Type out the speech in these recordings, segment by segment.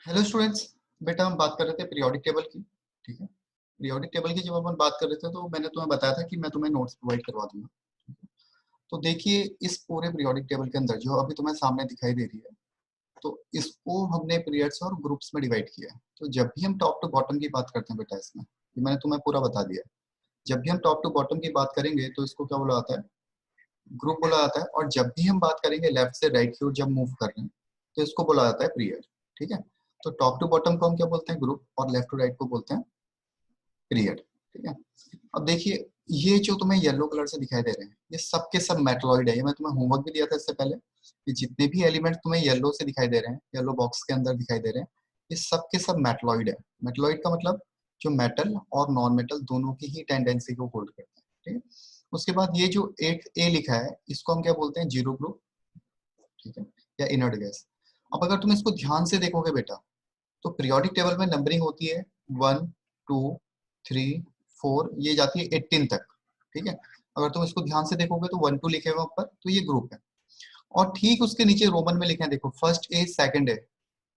Hello students. बेटा हम बात कर रहे थे पीरियोडिक टेबल की। ठीक है। पीरियोडिक टेबल की जब अपन बात कर रहे थे तो मैंने तुम्हें बताया था कि मैं तुम्हें नोट्स प्रोवाइड करवा दूंगा। तो देखिए इस पूरे पीरियोडिक टेबल के अंदर जो अभी तुम्हें सामने दिखाई दे रही है, तो इसको हमने पीरियड्स और ग्रुप्स में डिवाइड किया है। तो जब भी हम टॉप टू बॉटम की बात करते हैं बेटा, इसमें ये मैंने तुम्हें पूरा बता दिया है। जब भी हम टॉप टू बॉटम की बात करेंगे तो इसको क्या बोला जाता है? ग्रुप बोला जाता है। और जब भी हम बात करेंगे लेफ्ट से राइट की ओर जब मूव कर रहे हैं तो इसको बोला जाता है पीरियड। ठीक है। तो टॉप टू बॉटम को हम क्या बोलते हैं? ग्रुप। और लेफ्ट टू राइट को बोलते हैं पीरियड। ठीक है। अब देखिए ये जो तुम्हें येलो कलर से दिखाई दे रहे हैं ये सब के सब मेटलॉइड है। ये मैं तुम्हें होमवर्क भी दिया था इससे पहले कि जितने भी एलिमेंट तुम्हें येलो से दिखाई दे रहे हैं, येलो बॉक्स के अंदर दिखाई दे रहे हैं, ये सब के सब मेटलॉइड है। मेटलॉइड का मतलब जो मेटल और नॉन मेटल दोनों की ही टेंडेंसी को होल्ड करते हैं। ठीक है। उसके बाद ये जो 8A लिखा है इसको हम क्या बोलते हैं? Zero group. ठीक है। या इनर्ट गैस। अब अगर तुम इसको ध्यान से देखोगे बेटा तो पीरियोडिक टेबल में नंबरिंग होती है 1 2 3 4, ये जाती है 18 तक। ठीक है। अगर तुम इसको ध्यान से देखोगे तो 1 2 लिखे हुए ऊपर, तो ये ग्रुप है। और ठीक उसके नीचे रोमन में लिखे हैं, देखो first A second A,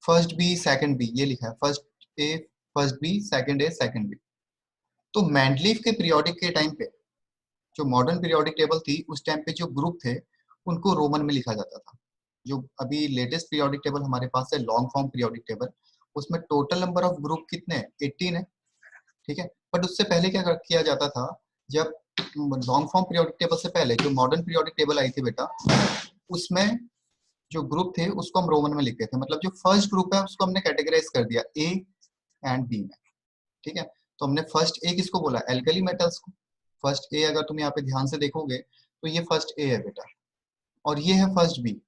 first B second B, ये लिखा है first A first B second A second B. तो मैंडलीफ के पीरियोडिक के टाइम पे जो मॉडर्न पीरियोडिक टेबल थी उस टाइम पे जो ग्रुप थे उनको रोमन में लिखा जाता था। जो अभी लेटेस्ट पीरियोडिक टेबल हमारे पास है लॉन्ग फॉर्म पीरियोडिक टेबल, उसमें टोटल नंबर ऑफ ग्रुप कितने हैं? 18 है। ठीक है। बट उससे पहले क्या किया जाता था? जब लॉन्ग फॉर्म पीरियोडिक टेबल से पहले जो मॉडर्न पीरियोडिक टेबल आई थी बेटा, उसमें जो ग्रुप थे उसको हम रोमन में लिखते थे। मतलब जो फर्स्ट ग्रुप है उसको हमने कैटेगराइज कर दिया ए एंड बी में। ठीक है। तो हमने फर्स्ट ए किसको बोला? एल्कली मेटल्स को। फर्स्ट ए अगर तुम यहाँ पे ध्यान से देखोगे तो ये फर्स्ट ए है बेटा, और ये है फर्स्ट बी।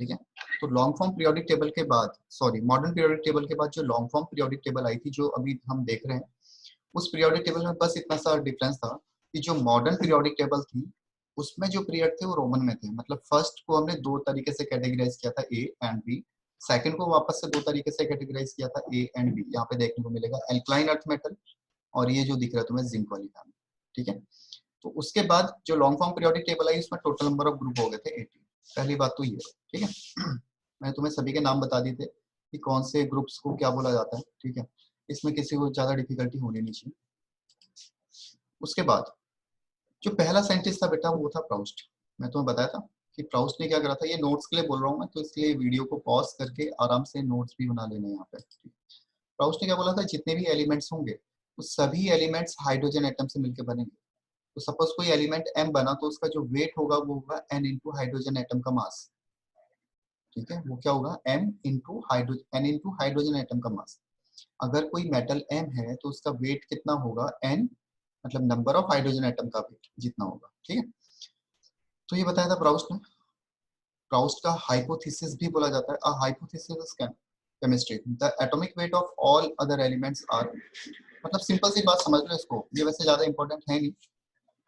ठीक है। तो लॉन्ग फॉर्म पीरियोडिक टेबल के बाद, सॉरी मॉडर्न पीरियोडिक टेबल के बाद जो long form periodic table I थी जो अभी हम देख रहे हैं, उस पीरियोडिक टेबल में बस इतना सा डिफरेंस था कि जो मॉडर्न पीरियोडिक टेबल थी उसमें जो पीरियड थे वो रोमन में थे। मतलब फर्स्ट को हमने दो तरीके से कैटेगराइज किया था, ए एंड बी। सेकंड को वापस से दो तरीके से कैटेगराइज किया था, ए एंड बी। यहाँ पे देखने को मिलेगा एल्कलाइन अर्थ मेटल, और ये जो दिख रहा है तुम्हें जिंक वाली फैमिली। ठीक है। तो उसके बाद जो long form periodic table I उसमें टोटल नंबर ऑफ ग्रुप हो गए थे 18। पहली बात तो ये है। ठीक है। मैंने तुम्हें सभी के नाम बता दिए थे कि कौन से ग्रुप्स को क्या बोला जाता है। ठीक है। इसमें किसी को ज्यादा डिफिकल्टी होनी नहीं चाहिए। उसके बाद जो पहला साइंटिस्ट था बेटा वो था प्राउस्ट। मैं तुम्हें बताया था कि प्राउस्ट ने क्या करा था। ये नोट्स के लिए बोल रहा हूँ मैं, तो इसलिए वीडियो को पॉज करके आराम से नोट्स भी बना लेने यहाँ पे। प्राउस्ट ने क्या बोला था? जितने भी एलिमेंट्स होंगे वो सभी एलिमेंट्स हाइड्रोजन एटम से मिलकर बनेंगे। तो सपोज कोई एलिमेंट m बना तो उसका जो वेट होगा वो होगा n इंटू हाइड्रोजन एटम का मास। ठीक है। वो क्या होगा? m into hydrogen, n into hydrogen atom का मास। अगर कोई मेटल m है तो उसका वेट कितना होगा? n, मतलब नंबर ऑफ हाइड्रोजन एटम का वेट जितना होगा। ठीक है। तो ये बताया था प्राउस्ट ने। प्राउस्ट का हाइपोथेसिस भी बोला जाता है। A hypothesis is chemistry the atomic weight of all other elements are, मतलब सिंपल सी बात समझ लो इसको, ये वैसे ज्यादा इंपॉर्टेंट है नहीं।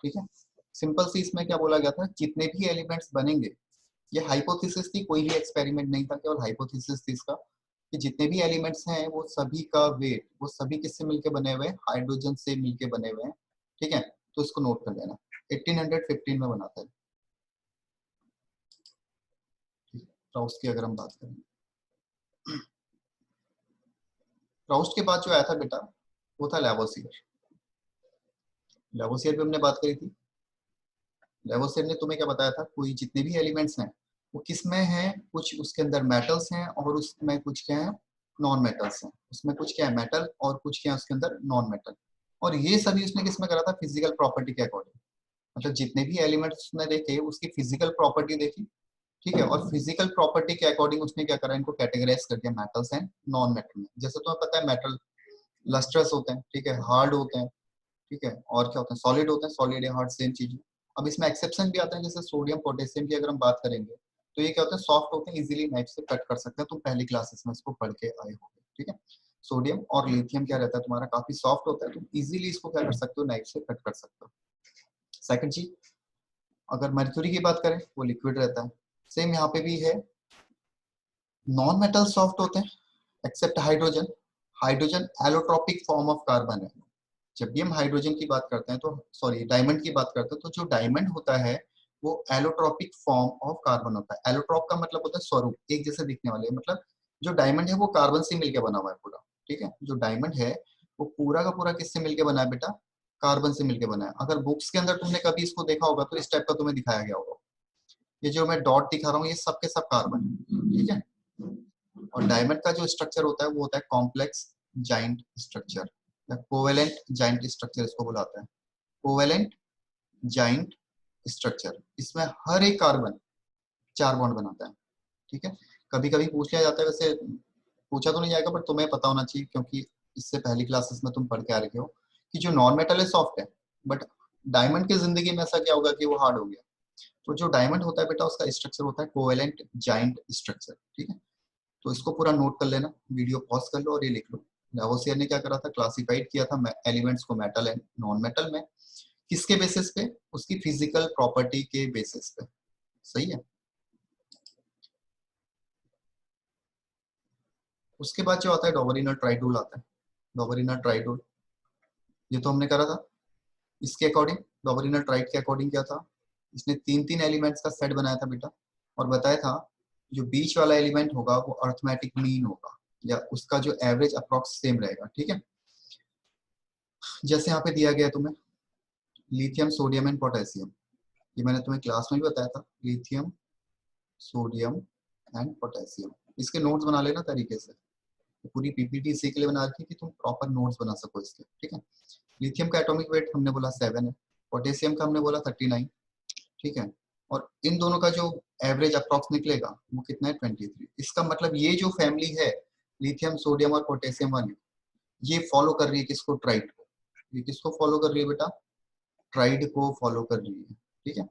ठीक है। सिंपल सी इसमें क्या बोला गया था? जितने भी एलिमेंट्स बनेंगे, ये हाइपोथेसिस थी, कोई भी एक्सपेरिमेंट नहीं था, केवल हाइपोथेसिस थी इसका, कि जितने भी एलिमेंट्स हैं वो सभी का वेट वो सभी किससे मिलके बने हुए हैं? हाइड्रोजन से मिलके बने हुए हैं। ठीक है। तो इसको नोट कर लेना। 1815 में बना था। प्राउस्ट की अगर हम बात करें, प्राउस्ट के बाद जो आया था बेटा वो था लेवोसियर। लेवोसियर पे हमने बात करी थी। लेवोसियर ने तुम्हें क्या बताया था? कोई जितने भी एलिमेंट्स हैं वो किस में हैं? कुछ उसके अंदर मेटल्स हैं और उसमें कुछ क्या है? नॉन मेटल्स हैं। उसमें कुछ क्या है? मेटल, और कुछ क्या है उसके अंदर? Non metal. और ये सभी उसने किस में करा था? फिजिकल प्रॉपर्टी के अकॉर्डिंग। मतलब जितने भी एलिमेंट्स उसने देखे उसकी फिजिकल प्रॉपर्टी देखी। ठीक है। और फिजिकल प्रॉपर्टी के अकॉर्डिंग उसने क्या करा? इनको कैटेगराइज कर दिया मेटल्स एंड नॉन मेटल में। जैसे तुम्हें पता है मेटल लस्ट्रस होते हैं, ठीक है, हार्ड होते हैं, ठीक है, और क्या होते हैं? सॉलिड होते हैं। सॉलिड या हार्ड सेम चीज है। अब इसमें एक्सेप्शन भी आते हैं, जैसे सोडियम पोटेशियम की अगर हम बात करेंगे तो ये क्या होते हैं? सॉफ्ट होते हैं, इजीली नाइफ से कट कर सकते हैं। तुम पहली क्लासेस में इसको पढ़ के आए होंगे। ठीक है। सोडियम और लिथियम क्या रहता है तुम्हारा? काफी सॉफ्ट होता है, तुम इजीली इसको क्या कर सकते हो? नाइफ से कट कर सकते हो। सेकंड चीज, अगर मर्क्यूरी की बात करें वो लिक्विड रहता है। सेम यहाँ पे भी है। नॉन मेटल सॉफ्ट होते हैं except hydrogen. Hydrogen allotropic form of carbon है। जब भी हम हाइड्रोजन की बात करते हैं तो, सॉरी डायमंड की बात करते हैं तो जो डायमंड होता है वो एलोट्रोपिक फॉर्म ऑफ कार्बन होता है। एलोट्रोप का मतलब होता है स्वरूप, एक जैसे दिखने वाले, मतलब जो डायमंड है वो कार्बन से मिलके बना हुआ है पूरा, ठीक है। जो डायमंड है वो पूरा का पूरा किससे मिलके बना है बेटा, कार्बन से मिलके बना है। अगर बुक्स के अंदर तुमने कभी इसको देखा होगा तो इस टाइप का तुम्हें दिखाया गया होगा। ये जो मैं डॉट दिखा रहा हूँ ये सब के सब कार्बन, ठीक है। और डायमंड का जो स्ट्रक्चर होता है वो होता है कॉम्प्लेक्स जाइंट स्ट्रक्चर या कोवेलेंट जाइंट स्ट्रक्चर इसको बुलाते हैं, कोवेलेंट जाइंट स्ट्रक्चर। इसमें हर एक कार्बन 4 बॉन्ड बनाता है, ठीक है। कभी कभी पूछ लिया जाता है, वैसे पूछा तो नहीं जाएगा पर तुम्हें पता होना चाहिए क्योंकि इससे पहली क्लासेस में तुम पढ़ के आ रखे हो कि जो नॉन मेटल है सॉफ्ट है, बट डायमंड की जिंदगी में ऐसा क्या होगा कि वो हार्ड हो गया। तो जो डायमंड होता है बेटा उसका स्ट्रक्चर होता है कोवेलेंट जाइंट स्ट्रक्चर, ठीक है। तो इसको पूरा नोट कर लेना, वीडियो पॉज कर लो और ये लिख लो। लावोसियर ने क्या करा था, क्लासिफाइड किया था एलिमेंट्स को मेटल एंड नॉन मेटल में, किसके बेसिस पे, उसकी फिजिकल प्रॉपर्टी के बेसिस पे, सही है। उसके बाद जो आता है डॉबरिनर ट्राइडूल आता है, डॉबरिनर ट्राइडूल ये तो हमने करा था। इसके अकॉर्डिंग डॉबरिनर ट्राइड के अकॉर्डिंग क्या था, इसने 3 एलिमेंट्स का सेट बनाया था बेटा और बताया था जो बीच वाला एलिमेंट होगा वो अर्थमेटिक मीन होगा या उसका जो एवरेज अप्रॉक्स सेम रहेगा, ठीक है। जैसे यहाँ पे दिया गया तुम्हें लिथियम सोडियम एंड पोटेशियम, ये मैंने तुम्हें क्लास में भी बताया था, लिथियम सोडियम एंड पोटेशियम। इसके नोट्स बना लेना तरीके से, पूरी पीपीटी इसी के लिए बना रखी है कि तुम प्रॉपर नोट्स बना सको इसके, ठीक है। लिथियम का एटॉमिक वेट हमने बोला 7 है, पोटेशियम का हमने बोला 39, ठीक है। और इन दोनों का जो एवरेज अप्रॉक्स निकलेगा वो कितना है 23। इसका मतलब ये जो फैमिली है लिथियम सोडियम और पोटेशियम वाली, ये फॉलो कर रही है किसको, ट्राइड को। ये किसको फॉलो कर रही है बेटा, ट्राइड को फॉलो कर रही है, ठीक है।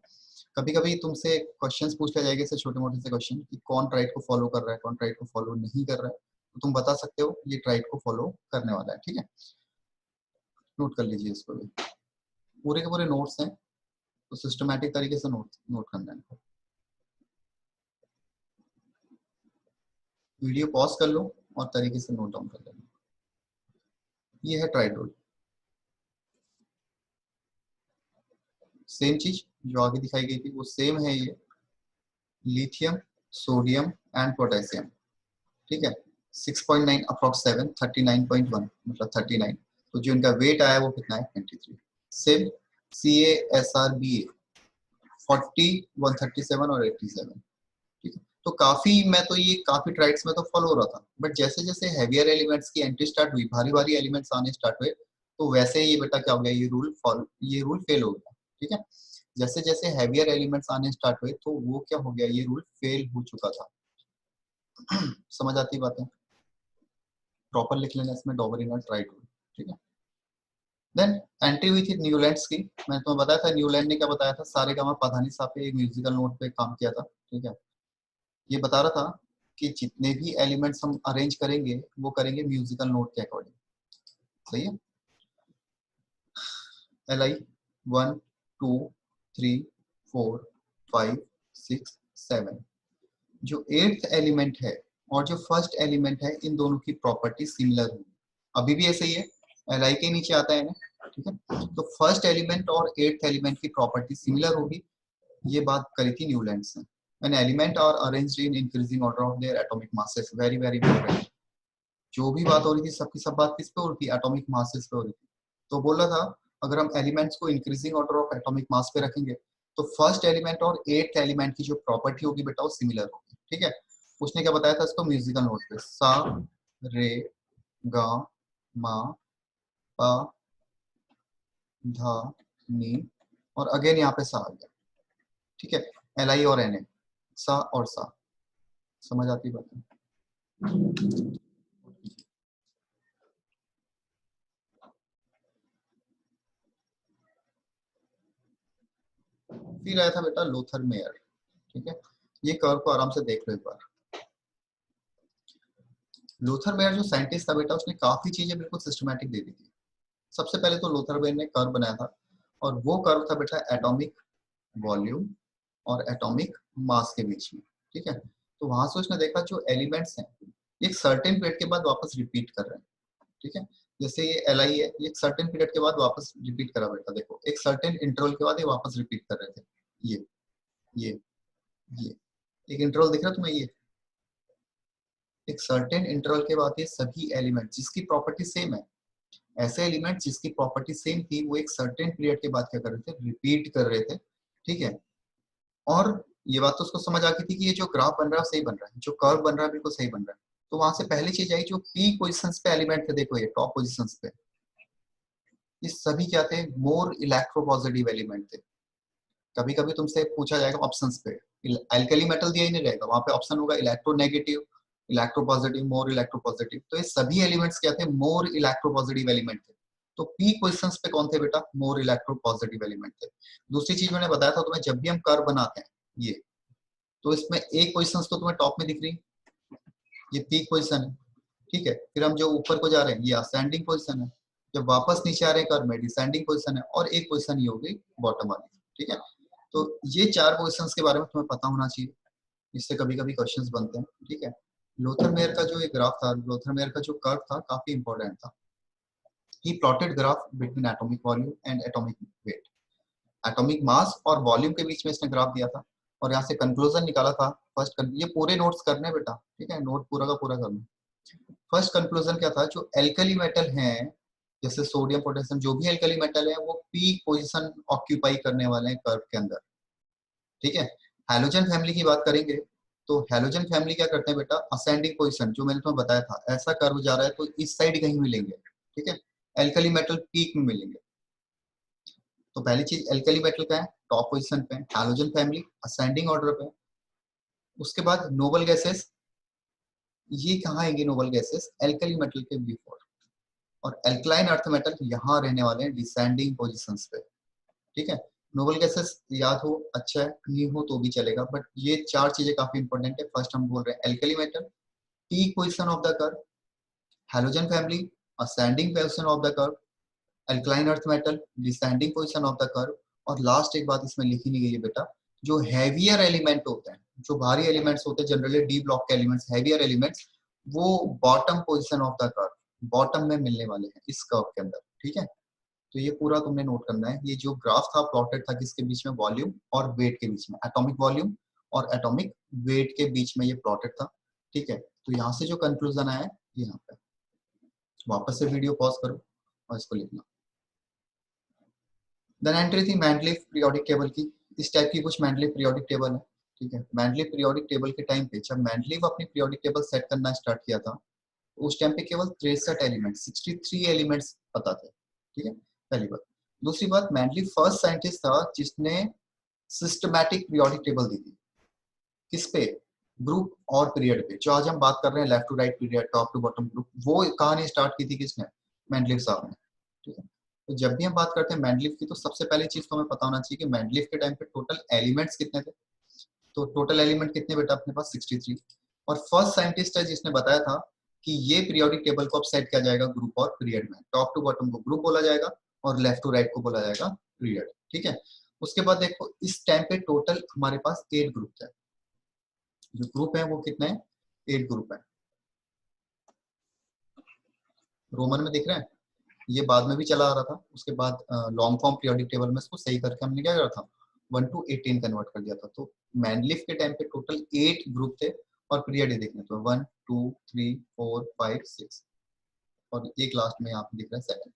कभी कभी तुमसे क्वेश्चंस पूछ लिया जाएगा ऐसे छोटे मोटे से क्वेश्चन कि कौन ट्राइड को फॉलो कर रहा है, कौन ट्राइड को फॉलो नहीं कर रहा है, तो तुम बता सकते हो ये ट्राइड को फॉलो करने वाला है, ठीक है। नोट कर लीजिए इसको भी, पूरे के पूरे नोट्स हैं तो सिस्टमैटिक तरीके से नोट नोट करना है। वीडियो पॉज कर लो और तरीके से नोट डाउन कर लेना। ये है ट्राइडोल, सेम चीज जो आगे दिखाई गई थी वो सेम है, ये लिथियम सोडियम एंड पोटेशियम, ठीक है। 6.9 अप्रॉक्स 7, 39.1 मतलब 39। तो जो इनका वेट आया वो कितना है 23। सेम CASRBA 40, 137 और 87, ठीक है। तो काफी, मैं तो ये काफी ट्राइड्स में तो फॉलो हो रहा था, बट जैसे जैसे हैवियर एलिमेंट्स की एंट्री स्टार्ट हुई, भारी भारी एलिमेंट्स आने स्टार्ट हुए, तो वैसे ही ये बेटा क्या हो गया, ये रूल फेल हो गया, ठीक है। जैसे जैसे हैवियर एलिमेंट्स आने स्टार्ट हुए तो वो क्या हो गया, ये रूल फेल हो चुका था। समझ आती बात है, प्रॉपर लिख लेना इसमें डॉबरिनर ट्राइड रूल, ठीक है। देन एंट्री हुई थी न्यूलैंड्स की। मैंने तुम्हें बताया था न्यूलैंड ने क्या बताया था, सारे गामा पधानी सा पे एक म्यूजिकल नोट पे काम किया था, ठीक है। ये बता रहा था कि जितने भी एलिमेंट्स हम अरेंज करेंगे वो करेंगे म्यूजिकल नोट के अकॉर्डिंग, सही है। Li 1 2 3 4 5 6 7, जो 8th एलिमेंट है और जो फर्स्ट एलिमेंट है इन दोनों की प्रॉपर्टी सिमिलर होगी। अभी भी ऐसे ही है, Li के नीचे आता है ना, ठीक है। तो फर्स्ट एलिमेंट और 8th एलिमेंट की प्रॉपर्टी सिमिलर होगी, ये बात करी थी न्यूलैंड्स ने। An element are arranged in increasing order of their atomic masses, very very important। जो भी बात हो रही थी सबकी सब बात किस पे हो रही थी, एटॉमिक मासेस पे हो रही थी। तो बोल रहा था अगर हम एलिमेंट्स को increasing order of atomic mass पे रखेंगे तो फर्स्ट एलिमेंट और 8th एलिमेंट की जो प्रॉपर्टी होगी बेटा वो सिमिलर होगी, ठीक है। उसने क्या बताया था इसको म्यूजिकल नोट पे, सा रे गा मा पा धा नी और अगेन यहाँ पे सा आ गया, ठीक है। Li और Na, सा और सा, समझ आती बात है। फिर आया था बेटा लोथर मेयर, ठीक है। ये कर्व को आराम से देख लो एक बार। लोथर मेयर जो साइंटिस्ट था बेटा उसने काफी चीजें बिल्कुल सिस्टमैटिक दे दी थी। सबसे पहले तो लोथर मेयर ने कर्व बनाया था और वो कर्व था बेटा एटॉमिक वॉल्यूम और एटॉमिक मास के बीच में, ठीक है। तो वहां से उसने देखा जो एलिमेंट्स हैं एक सर्टेन पीरियड के बाद वापस रिपीट कर रहे हैं, ठीक है। जैसे ये Li है, ये एक सर्टेन पीरियड के बाद वापस रिपीट करा बेटा, देखो एक सर्टेन इंटरवल के बाद ये वापस रिपीट कर रहे थे। ये ये ये एक इंटरवल दिख रहा है तुम्हें, ये एक सर्टेन इंटरवल के बाद ये सभी एलिमेंट जिसकी प्रॉपर्टी सेम है, ऐसे एलिमेंट जिसकी प्रॉपर्टी सेम थी, वो एक सर्टेन पीरियड के बाद क्या कर रहे थे, रिपीट कर रहे थे। ठीक है, और ये बात तो उसको समझ आ गई थी कि ये जो ग्राफ बन रहा है सही बन रहा है, जो कर्व बन रहा है बिल्कुल सही बन रहा है। तो वहां से पहली चीज आई, जो पीक पोजिशंस पे एलिमेंट थे, देखो ये टॉप पोजिशंस पे, ये सभी क्या थे, मोर इलेक्ट्रोपॉजिटिव एलिमेंट थे। कभी कभी तुमसे पूछा जाएगा ऑप्शंस पे, एल्कली मेटल दिया ही नहीं रहेगा, वहां पे ऑप्शन होगा इलेक्ट्रोनेगेटिव, इलेक्ट्रोपॉजिटिव, मोर इलेक्ट्रोपॉजिटिव। तो ये सभी एलिमेंट्स क्या थे, मोर इलेक्ट्रोपॉजिटिव एलिमेंट थे। तो पीक पोजिशंस पे कौन थे बेटा, मोर इलेक्ट्रोपॉजिटिव एलिमेंट थे। दूसरी चीज मैंने बताया था तुम्हें, जब भी हम कर्व बनाते हैं ये, तो इसमें एक पोजिशन तो तुम्हें टॉप में दिख रही, ये पीक पोजिशन है। ठीक है, फिर हम जो ऊपर को जा रहे हैं ये असेंडिंग पोजिशन है, जब वापस नीचे आ रहे हैं कर्व में डिसेंडिंग पोजिशन है, और एक पोजिशन ये हो गई बॉटम वाली। ठीक है, तो ये चार पोजिशंस के बारे में तुम्हें पता होना चाहिए, इससे कभी कभी क्वेश्चंस बनते हैं। ठीक है, लोथर मेयर का जो एक ग्राफ था, लोथर मेयर का जो कर्व था काफी इंपॉर्टेंट था। He plotted graph between atomic volume and atomic weight, atomic mass और वॉल्यूम के बीच में इसने ग्राफ दिया था, और यहाँ से कंक्लूजन निकाला था। ये पूरे नोट्स करने बेटा, ठीक है, नोट पूरा का पूरा करना। फर्स्ट कंक्लूजन क्या था, जो एल्कली मेटल हैं जैसे सोडियम पोटेशियम, जो भी एल्कली मेटल है वो पीक पोजीशन ऑक्यूपाई करने वाले हैं कर्व के अंदर। ठीक है, हैलोजन फैमिली की बात करेंगे, तो हैलोजन फैमिली क्या करते हैं बेटा, असेंडिंग पोजीशन, जो मैंने तुम्हें बताया था, ऐसा कर्व जा रहा है तो इस साइड कहीं मिलेंगे। ठीक है, एल्कली मेटल पीक में मिलेंगे। तो पहली चीज एल्कली मेटल का है टॉप पोजीशन पे, हैलोजन फैमिली असेंडिंग ऑर्डर पे। उसके बाद नोबल गैसेस, ये कहाँ आएंगे नोबल गैसेस, एल्कली मेटल के बिफोर। और एल्कलाइन अर्थ मेटल यहाँ रहने वाले हैं डिसेंडिंग पोजीशंस पे। ठीक है, नोबल गैसेस याद हो अच्छा है, नहीं हो तो भी चलेगा, बट ये चार चीजें काफी इंपॉर्टेंट है। फर्स्ट हम बोल रहे हैं alkali metal, peak position of the curve, halogen family, ascending position of the curve, alkaline earth metal, descending position of the curve. और लास्ट एक बात इसमें लिखी नहीं गई है बेटा, जो हैवियर एलिमेंट होते हैं, जो भारी एलिमेंट्स होते हैं, जनरली डी ब्लॉक के एलिमेंट्स, हैवियर एलिमेंट्स, वो bottom position of the curve, bottom में मिलने वाले हैं इस कर्व के अंदर। ठीक है, तो ये पूरा तुमने नोट करना है। ये जो ग्राफ था प्लॉटेड था किसके बीच में, वॉल्यूम और वेट के बीच में, एटॉमिक वॉल्यूम और एटॉमिक वेट के बीच में ये प्लॉटेड था। ठीक है, तो यहाँ से जो कंक्लूजन आया है ये यहाँ पे, वापस से वीडियो पॉज करो और इसको लिखना। देन एंट्री थी मैंडलीफ पीरियोडिक टेबल की, इस टाइप की कुछ मैंडलीफ पीरियोडिक टेबल है। ठीक है, मैंडलीफ पीरियोडिक टेबल के टाइम पे, जब मैंडलीफ अपनी पीरियोडिक टेबल सेट करना स्टार्ट किया था, उस टाइम पे केवल 63 एलिमेंट, 63 एलिमेंट्स पता थे। ठीक है, पहली बात। दूसरी बात, मैंडलीफ फर्स्ट साइंटिस्ट था जिसने सिस्टमैटिक पीरियोडिक टेबल दी थी। किस पे, ग्रुप और पीरियड पे। जो आज हम बात कर रहे हैं left to right period, top to bottom group, वो कहानी स्टार्ट की थी किसने, मैंडलीफ साहब ने। ठीक है, तो जब भी हम बात करते हैं मैंडलीफ की, तो सबसे पहली चीज तो हमें पता होना चाहिए कि मैंडलीफ के टाइम पे टोटल एलिमेंट्स कितने थे। तो टोटल एलिमेंट कितने बेटा अपने पास, 63। और फर्स्ट साइंटिस्ट है जिसने बताया था कि ये पीरियोडिक टेबल को अब सेट किया जाएगा ग्रुप और पीरियड में, टॉप टू बॉटम को ग्रुप बोला जाएगा और लेफ्ट टू राइट को बोला जाएगा पीरियड। ठीक है, उसके बाद देखो इस टाइम पे टोटल हमारे पास 8 ग्रुप है। जो ग्रुप है वो कितने हैं, 8 ग्रुप है। रोमन में दिख रहा है, ये बाद में भी चला आ रहा था। उसके बाद लॉन्ग फॉर्म पीरियोडिक टेबल में इसको सही करके हमने क्या करा था, 1 to 18 कन्वर्ट कर दिया था। तो मैंडलीफ के टाइम पे टोटल 8 ग्रुप थे, और पीरियड ही देखने तो 1 2 3 4 5 6, और एक लास्ट में यहाँ पे दिख रहा है 7।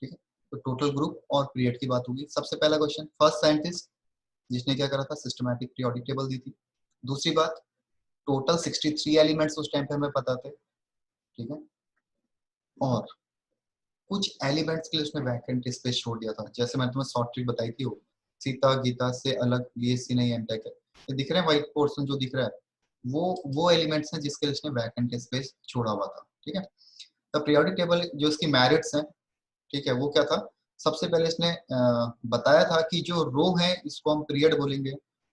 ठीक है, तो टोटल ग्रुप और पीरियड की बात होगी। सबसे पहला क्वेश्चन, फर्स्ट साइंटिस्ट जिसने क्या करा था, सिस्टमैटिक पीरियोडिक टेबल दी थी। दूसरी बात, टोटल 63 एलिमेंट्स उस टाइम पे हमें पता थे। ठीक है, और कुछ एलिमेंट्स के लिए उसने वैकेंट स्पेस छोड़ दिया था, जैसे मैंने तुम्हें शॉर्ट ट्रिक बताई थी, वो सीता गीता से अलग बीएससी नहीं एमटेक है। ये दिख रहे हैं व्हाइट पोर्शन जो दिख रहा है, वो एलिमेंट्स हैं जिसके लिए इसने वैकेंट स्पेस छोड़ा हुआ था। ठीक है, तो पीरियोडिक टेबल जो इसकी मेरिट्स हैं, ठीक है, वो क्या था, सबसे पहले इसने बताया था कि जो रो है इसको हम पीरियड बोलेंगे,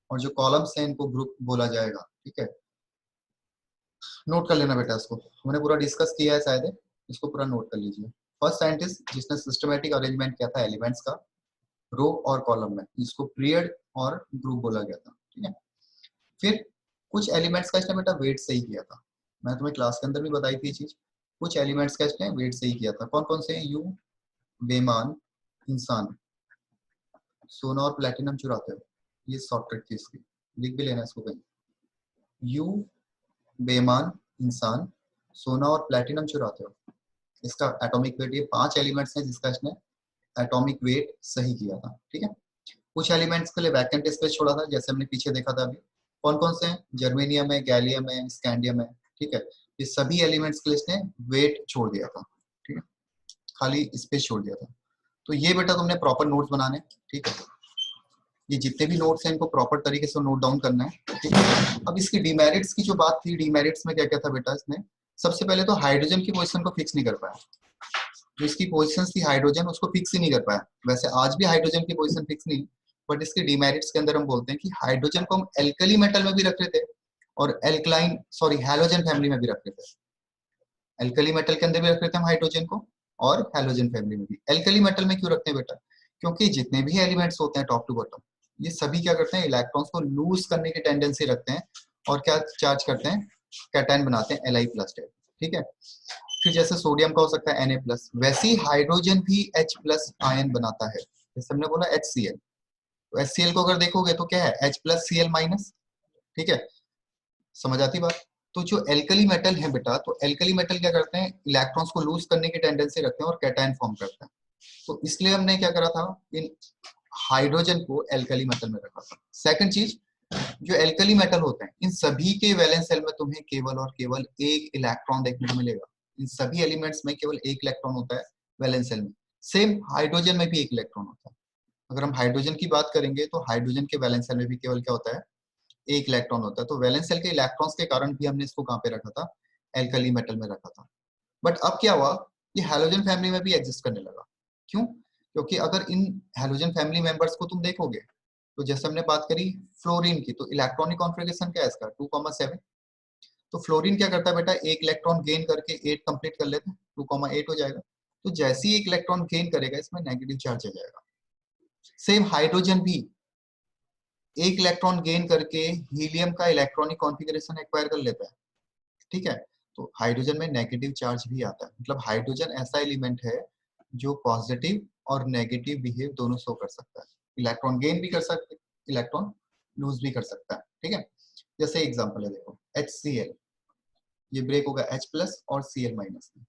और जो कॉलम्स हैं इनको ग्रुप बोला जाएगा। ठीक है, नोट कर लेना बेटा, इसको हमने पूरा डिस्कस किया है शायद, इसको पूरा नोट कर लीजिए। फर्स्ट साइंटिस्ट जिसने सिस्टमैटिक अरेंजमेंट किया था एलिमेंट्स का रो और कॉलम में, इसको पीरियड और ग्रुप बोला गया था। ठीक है, फिर कुछ एलिमेंट्स का इसने बेटा वेट सही किया था, मैं तुम्हें क्लास के अंदर भी बताई थी ये चीज। कुछ एलिमेंट्स का इसने वेट सही किया था, कौन कौन से हैं, यू, बेमान, इंसान, सोना और प्लेटिनम चुराते हो, ये शॉर्ट ट्रिक थी इसकी, लिख भी लेना इसको कहीं। यू, बेमान, इंसान सोना और प्लेटिनम चुराते हो। इसका एटॉमिक वेट, ये 5 एलिमेंट्स हैं जिसका इसने एटॉमिक वेट सही किया था। ठीक है, कुछ एलिमेंट्स के लिए वैकेंट स्पेस छोड़ा था, जैसे हमने पीछे देखा था अभी। कौन कौन से हैं? जर्मेनियम है, गैलियम है, स्कैंडियम है। ठीक है, ये सभी एलिमेंट्स के लिए इसने वेट छोड़ दिया था। ठीक है, खाली स्पेस छोड़ दिया था। तो ये बेटा तुमने प्रॉपर नोट्स बनाने। ठीक है, ये जितने भी नोट्स हैं इनको प्रॉपर तरीके से नोट डाउन करना है। ठीक है, अब इसकी डीमेरिट्स की जो बात थी, डीमेरिट्स में क्या क्या था बेटा इसने? सबसे पहले तो हाइड्रोजन की पोजीशन को फिक्स नहीं कर पाया। जो इसकी पोजीशन थी हाइड्रोजन, उसको फिक्स ही नहीं कर पाया। वैसे आज भी हाइड्रोजन की पोजीशन फिक्स नहीं, बट इसके डीमेरिट्स के अंदर हम बोलते हैं कि हाइड्रोजन को हम एल्कली मेटल में भी रख रहे थे और एल्कलाइन सॉरी हैलोजन फैमिली में भी रख रहे थे। एल्कली मेटल के अंदर भी रख रहे थे हम हाइड्रोजन को और हैलोजन फैमिली में भी। एल्कली मेटल में क्यों रखते हैं बेटा? क्योंकि जितने भी एलिमेंट्स होते हैं टॉप टू बॉटम, ये सभी क्या करते हैं? इलेक्ट्रॉन्स को लूज करने की टेंडेंसी रखते हैं और क्या चार्ज करते हैं? कैटायन बनाते हैं Li प्लस टाइप। ठीक है, फिर जैसे सोडियम का हो सकता है Na प्लस, वैसे ही हाइड्रोजन भी H प्लस आयन बनाता है। जैसे हमने बोला HCl, तो HCl को अगर देखोगे तो क्या है? H plus Cl minus. ठीक है, समझ आती बात? तो जो एल्कली मेटल है बेटा, तो एल्कली मेटल क्या करते हैं? इलेक्ट्रॉन्स को लूज करने की टेंडेंसी रखते हैं और कैटायन फॉर्म करते हैं। तो इसलिए हमने क्या करा था? इन हाइड्रोजन को एल्कली मेटल में रखा था। सेकंड चीज, जो एल्कली मेटल होते हैं इन सभी के वैलेंस शेल में तुम्हें केवल और केवल एक इलेक्ट्रॉन देखने को मिलेगा। इन सभी एलिमेंट्स में केवल एक इलेक्ट्रॉन होता है वैलेंस शेल में। सेम हाइड्रोजन में भी एक इलेक्ट्रॉन होता है। अगर हम हाइड्रोजन की बात करेंगे तो हाइड्रोजन के वैलेंस शेल में भी केवल क्या होता है? एक इलेक्ट्रॉन होता है। तो वैलेंस शेल के इलेक्ट्रॉन्स के कारण भी हमने इसको कहाँ पे रखा था? एल्कली मेटल में रखा था। बट अब क्या हुआ? ये हैलोजन फैमिली में भी एग्जिस्ट करने लगा। क्यों? क्योंकि अगर इन हैलोजन फैमिली मेंबर्स को तुम देखोगे, तो जैसे हमने बात करी फ्लोरीन की, तो इलेक्ट्रॉनिक कॉन्फ़िगरेशन क्या है इसका? 2,7। तो फ्लोरीन क्या करता है बेटा? एक इलेक्ट्रॉन गेन करके 8 कंप्लीट कर लेते हैं, 2,8 हो जाएगा। तो जैसे ही एक इलेक्ट्रॉन गेन करेगा इसमें नेगेटिव चार्ज आ जाएगा। सेम हाइड्रोजन भी एक इलेक्ट्रॉन गेन करके हीलियम का इलेक्ट्रॉनिक कॉन्फ़िगरेशन एक्वायर कर लेता है। ठीक है, तो हाइड्रोजन में नेगेटिव चार्ज भी आता है। मतलब हाइड्रोजन ऐसा एलिमेंट है जो पॉजिटिव और नेगेटिव बिहेव दोनों शो कर सकता है। इलेक्ट्रॉन गेन भी कर सकता है, इलेक्ट्रॉन लूज भी कर सकता है। ठीक है, जैसे एग्जांपल है देखो HCl, ये ब्रेक होगा H प्लस और Cl माइनस में।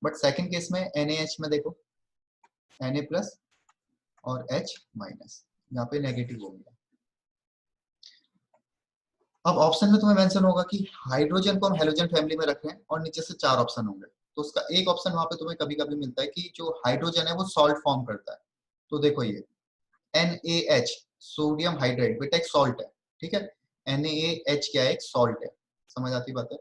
बट सेकंड केस में NaH में देखो Na प्लस और H माइनस, यहाँ पे नेगेटिव हो गया। अब ऑप्शन में तुम्हें मेंशन होगा कि हाइड्रोजन को हम हैलोजन फैमिली में रख रहे हैं और नीचे से 4 ऑप्शन होंगे। तो उसका एक ऑप्शन वहां पे तुम्हें कभी कभी मिलता है कि जो हाइड्रोजन है वो सॉल्ट फॉर्म करता है। तो देखो ये NaH सोडियम हाइड्राइड बेटा एक सॉल्ट है। ठीक है, NaH क्या है? एक सॉल्ट है। समझ आती बात है?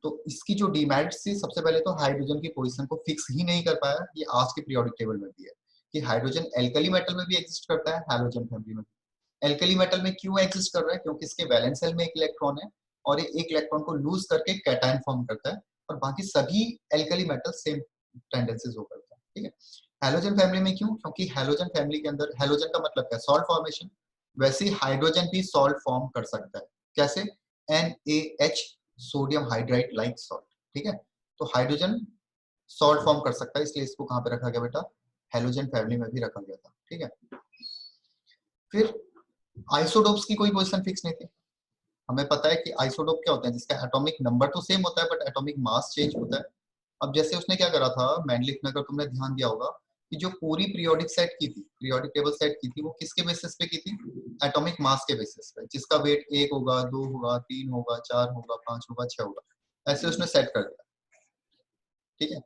तो इसकी जो डीमेरिट्स थी, सबसे पहले तो हाइड्रोजन की पोजीशन को फिक्स ही नहीं कर पाया। ये आज के पीरियोडिक टेबल में भी है कि हाइड्रोजन एल्कली मेटल में भी एग्जिस्ट करता है, हैलोजन फैमिली में। एल्कली मेटल में क्यों एग्जिस्ट कर रहा है? क्योंकि इसके वैलेंस शेल में एक इलेक्ट्रॉन है और ये एक इलेक्ट्रॉन को लूज करके कैटायन फॉर्म करता है, और बाकी सभी एल्कली मेटल सेम टेंडेंसीज हो करता है। ठीक है, हैलोजन फैमिली में क्यों? क्योंकि हैलोजन फैमिली के अंदर हैलोजन का मतलब क्या है? Salt formation. वैसे ही हाइड्रोजन भी सॉल्ट फॉर्म कर सकता है। कैसे? NaH sodium hydride like salt. ठीक है, तो हाइड्रोजन सॉल्ट फॉर्म कर सकता है, इसलिए इसको कहां पे रखा गया बेटा? हैलोजन फैमिली में भी रखा गया था। ठीक है, फिर आइसोटोप्स की कोई पोजीशन फिक्स नहीं थी। हमें पता है कि आइसोटोप क्या होता है? जिसका एटॉमिक नंबर तो सेम होता है बट एटॉमिक मास चेंज होता है। अब जैसे उसने क्या करा था मैंडलिफ में, अगर तुमने ध्यान दिया होगा कि जो पूरी पीरियोडिक सेट की थी, पीरियोडिक टेबल सेट की थी, वो किसके बेसिस पे की थी? एटॉमिक मास के बेसिस पे, जिसका वेट 1 होगा, 2 होगा, 3 होगा, 4 होगा, 5 होगा, 6 होगा, ऐसे उसने सेट कर दिया। ठीक है,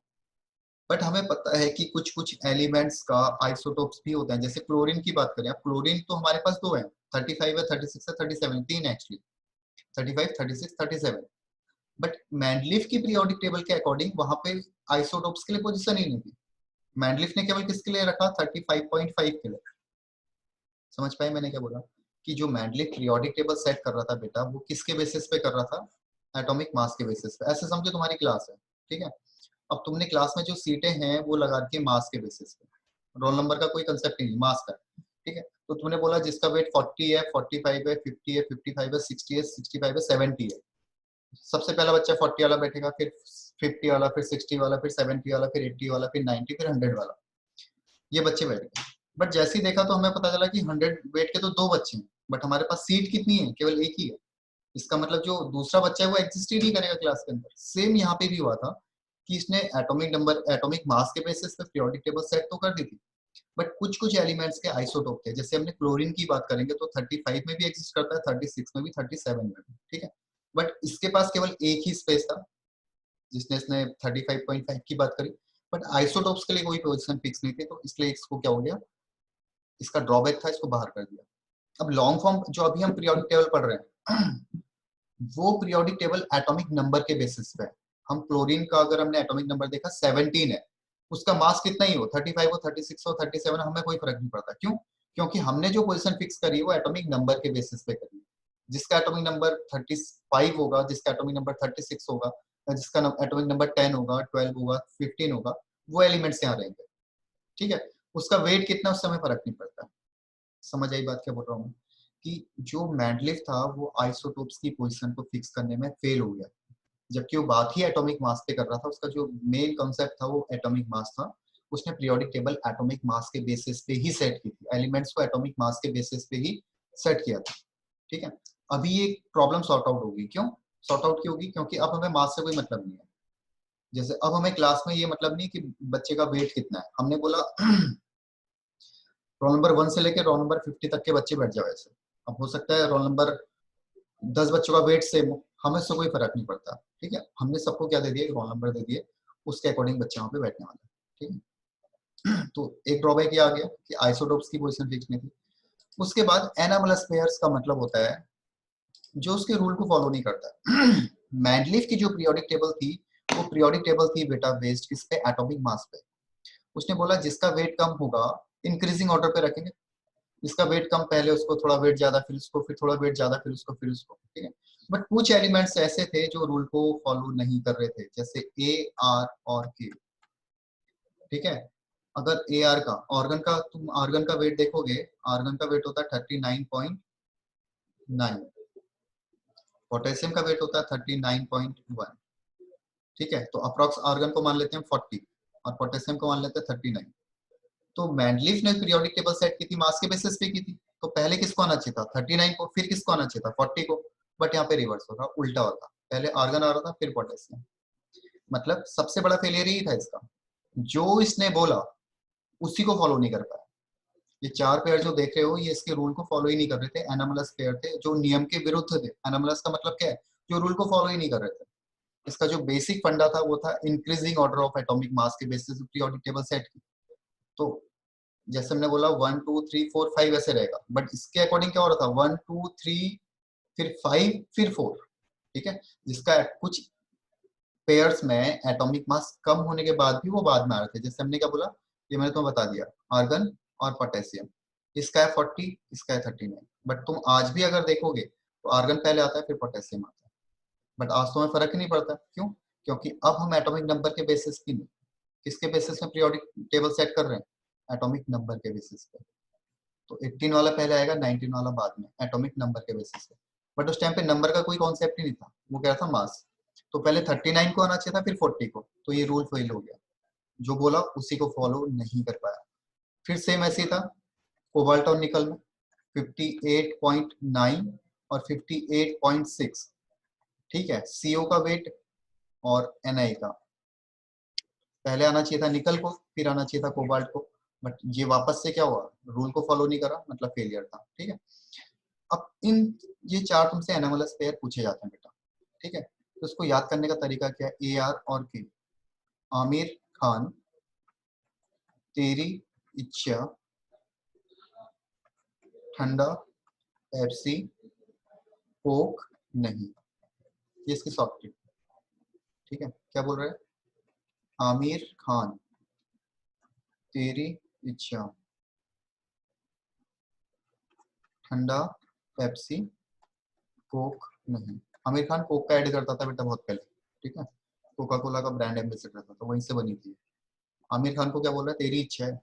बट हमें पता है कि कुछ कुछ एलिमेंट्स का आइसोटोप्स भी होते हैं। जैसे क्लोरीन की बात करें, अब क्लोरीन तो हमारे पास 2 है, 35 है, 36 है, 37, 3 एक्चुअली, 35, 36, 37। बट मैंडलिफ की पीरियोडिक टेबल के अकॉर्डिंग वहां पे आइसोटोप्स के लिए पोजीशन ही नहीं थी। मैंडलिफ ने केवल किसके लिए रखा? 35.5 के लिए। समझ पाए मैंने क्या बोला? कि जो मैंडलिफ पीरियोडिक टेबल सेट कर रहा था बेटा, वो किसके बेसिस पे कर रहा था? एटॉमिक मास के बेसिस पे। ऐसे समझो तुम्हारी क्लास है। ठीक है, अब तुमने क्लास में जो सीटें हैं वो लगा रखी है मास के बेसिस पे। रोल नंबर का कोई कंसेप्ट नहीं, मास का। ठीक है, तो तुमने बोला जिसका वेट 40 है, 45 है, 50 है, 55 है, 60 है, 65 है, 70 है। सबसे पहला बच्चा 40 वाला बैठेगा, फिर 50 वाला, फिर 60 वाला, फिर 70 वाला, फिर 80 वाला, फिर 90, फिर 100 वाला। ये बच्चे बैठ गए। बट जैसे ही देखा तो हमें पता चला कि 100 वेट के तो 2 बच्चे हैं, बट हमारे पास सीट कितनी है? केवल एक ही है। इसका मतलब जो दूसरा बच्चा है वो एग्जिस्ट ही नहीं करेगा क्लास के अंदर। सेम यहाँ पे भी हुआ था कि इसने एटॉमिक नंबर, एटॉमिक मास के बेसिस पे पीरियोडिक टेबल सेट तो कर दी थी, बट कुछ कुछ एलिमेंट्स के आइसोटोप थे। जैसे हमने क्लोरीन की बात करेंगे तो 35 में भी एग्जिस्ट करता है, 36 में भी, 37 में भी, ठीक है। बट इसके पास केवल एक ही स्पेस था जिसने इसने 35.5 की बात करी, बट आइसोटोप्स के लिए कोई पोजीशन फिक्स नहीं थी, तो इसलिए इसको क्या हो गया, इसका ड्रॉबैक था, इसको बाहर कर दिया। अब लॉन्ग फॉर्म जो अभी हम पीरियोडिक टेबल पढ़ रहे हैं वो पीरियोडिक टेबल एटॉमिक नंबर के बेसिस पे है। हम क्लोरीन का अगर हमने एटॉमिक नंबर देखा 17 है, उसका मास कितना ही हो, 35 हो, 36 हो, 37, हमें कोई फर्क नहीं पड़ता। क्यों? क्योंकि हमने जो पोजीशन फिक्स करी है वो एटॉमिक नंबर के बेसिस पे करी है। जिसका एटॉमिक नंबर 35 होगा, जिसका एटॉमिक नंबर 36 होगा, जिसका एटॉमिक नंबर 10 होगा, 12 होगा, 15 होगा, वो एलिमेंट्स यहाँ रहेंगे, ठीक है। उसका वेट कितना उस समय फर्क नहीं पड़ता। समझ आई बात क्या बोल रहा हूँ? कि जो मैंडलिव था वो आइसोटोप्स की पोजीशन को फिक्स करने में फेल हो गया, जबकि वो बात ही एटॉमिक मास पे कर रहा था। उसका जो मेन कॉन्सेप्ट था वो एटॉमिक मास था। उसने पीरियोडिक टेबल एटॉमिक मास के बेसिस पे ही सेट की थी, एलिमेंट्स को एटॉमिक मास के बेसिस पे ही सेट किया था, ठीक है। अभी ये प्रॉब्लम सॉर्ट आउट होगी। क्यों सॉर्ट आउट की होगी? क्योंकि अब हमें मास से कोई मतलब नहीं है। जैसे अब हमें क्लास में ये मतलब नहीं कि बच्चे का वेट कितना है, हमने बोला रोल नंबर 1 से लेकर रोल नंबर 50 तक के बच्चे बैठ जाओ ऐसे। अब हो सकता है रोल नंबर 10 बच्चों का वेट सेम हो, हमें उससे कोई फर्क नहीं पड़ता, ठीक है। हमने सबको क्या दे दिया, रोल नंबर दे दिए, उसके अकॉर्डिंग बच्चे वहाँ पे बैठने वाले, ठीक है। तो एक ड्रॉबैक ये आ गया कि आइसोटोप्स की पोजीशन फिक्स नहीं थी। उसके बाद एनामलस पेयर्स का मतलब होता है जो उसके रूल को फॉलो नहीं करता। मैंडलीफ की जो पीरियोडिक टेबल थी वो पीरियोडिक टेबल थी बेटा बेस्ड किस पे, एटॉमिक मास पे। उसने बोला जिसका वेट कम होगा इंक्रीजिंग ऑर्डर पे रखेंगे, जिसका वेट कम पहले उसको थोड़ा वेट ज्यादा, फिर उसको, फिर थोड़ा वेट ज्यादा, फिर उसको, फिर उसको, ठीक है। बट कुछ एलिमेंट्स ऐसे थे जो रूल को फॉलो नहीं कर रहे थे, जैसे ए, आर और के, ठीक है। अगर ए आर का ऑर्गन का, तुम आर्गन का वेट देखोगे, आर्गन का वेट होता है 39.9, पोटेशियम का वेट होता है 39.1, ठीक है। तो अप्रॉक्स आर्गन को मान लेते हैं 40 और पोटेशियम को मान लेते हैं 39। तो मैंडलीफ ने पीरियोडिक टेबल सेट की थी मास के बेसिस पे की थी, तो पहले किसको आना चाहिए था 39 को, फिर किसको आना चाहिए था 40 को। बट यहाँ पे रिवर्स हो रहा, उल्टा होता, पहले आर्गन आ रहा था फिर पोटेशियम। मतलब सबसे बड़ा फेलियर यही था इसका, जो इसने बोला उसी को फॉलो नहीं कर पाया। ये चार पेयर जो देख रहे हो ये इसके रूल को फॉलो ही नहीं कर रहे थे, एनामलस पेयर थे जो नियम के विरुद्ध थे। एनामलस का मतलब क्या है, जो रूल को फॉलो ही नहीं कर रहे थे। इसका जो बेसिक फंडा था वो था increasing order of atomic mass के बेसिस पे पीरियोडिक टेबल सेट की। तो जैसे हमने बोला 1 2 3 4 5 ऐसे रहेगा, बट इसके अकॉर्डिंग क्या हो रहा था 1 2 3 फिर 5 फिर 4, ठीक है। जिसका कुछ पेयर्स में एटॉमिक मास कम होने के बाद भी वो बाद में आ रहे थे। जैसे हमने क्या बोला, ये मैंने तुम्हें बता दिया, आर्गन और पोटेशियम, इसका है 40, इसका है 39। बट तुम आज भी अगर देखोगे तो आर्गन पहले आता है फिर पोटेशियम आता है। बट आज तो हमें फर्क ही नहीं पड़ता। क्यों? क्योंकि अब हम एटॉमिक नंबर के बेसिस पे नहीं, किसके बेसिस में पीरियोडिक टेबल सेट कर रहे हैं, एटॉमिक नंबर के बेसिस पे। तो 18 वाला पहले आएगा, 19 वाला बाद में, एटॉमिक नंबर के बेसिस पे। बट उस टाइम पे नंबर का कोई कॉन्सेप्ट ही नहीं था, वो क्या था मास। तो पहले 39 को आना चाहिए था फिर 40 को, तो ये रूल फेल हो गया। जो बोला उसी को फॉलो नहीं कर पाया। फिर सेम ऐसे ही था कोबाल्ट और निकल में, 58.9 और 58.6, ठीक है। सीओ का वेट और एनआई का, पहले आना चाहिए था निकल को, फिर आना चाहिए था कोबाल्ट को। बट ये वापस से क्या हुआ, रूल को फॉलो नहीं करा, मतलब फेलियर था, ठीक है। अब इन ये चार तुमसे एनामलस पेयर पूछे जाते हैं बेटा, ठीक है। तो इसको याद करने का तरीका क्या है, ए आर और के, आमिर खान तेरी इच्छा, ठंडा पेप्सी कोक नहीं, ये इसकी शॉर्ट ट्रिक, ठीक है। क्या बोल रहे हैं, आमिर खान तेरी इच्छा, ठंडा पेप्सी कोक नहीं। आमिर खान कोक का ऐड करता था बेटा बहुत पहले, ठीक है। कोका कोला का ब्रांड एम्बेसडर था, तो वहीं से बनी थी। आमिर खान को क्या बोल रहा है, तेरी इच्छा है,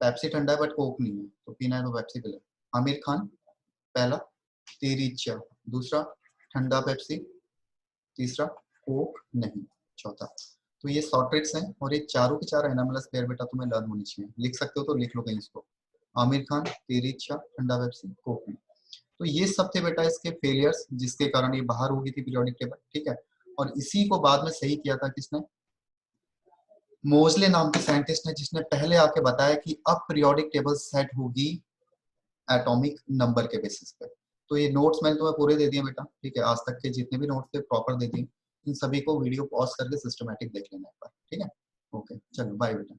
पेप्सी ठंडा है बट कोक नहीं है, तो पीना है तो पेप्सी पिला। आमिर खान पहला, तेरी इच्छा दूसरा, ठंडा पेप्सी तीसरा, कोक नहीं चौथा। तो ये शॉर्ट ट्रिक्स हैं और ये चारों के चार एनामलस पेयर बेटा तुम्हें लर्न होनी चाहिए। लिख सकते हो तो लिख लो कहीं इसको, आमिर खान तेरी इच्छा ठंडा पेप्सी कोक नहीं। तो ये सब थे बेटा इसके फेलियर्स जिसके कारण ये बाहर हो गई थी पीरियोडिक टेबल, ठीक है। और इसी को बाद में सही किया था किसने, मोजले नाम के साइंटिस्ट ने, जिसने पहले आके बताया कि अब पीरियोडिक टेबल सेट होगी एटॉमिक नंबर के बेसिस पे। तो ये नोट्स मैंने तुम्हें पूरे दे दिए बेटा, ठीक है, आज तक के जितने भी नोट्स थे प्रॉपर दे दिए। इन सभी को वीडियो पॉज करके सिस्टमैटिक देख लेना एक बार, ठीक है। ओके चलो बाय बेटा।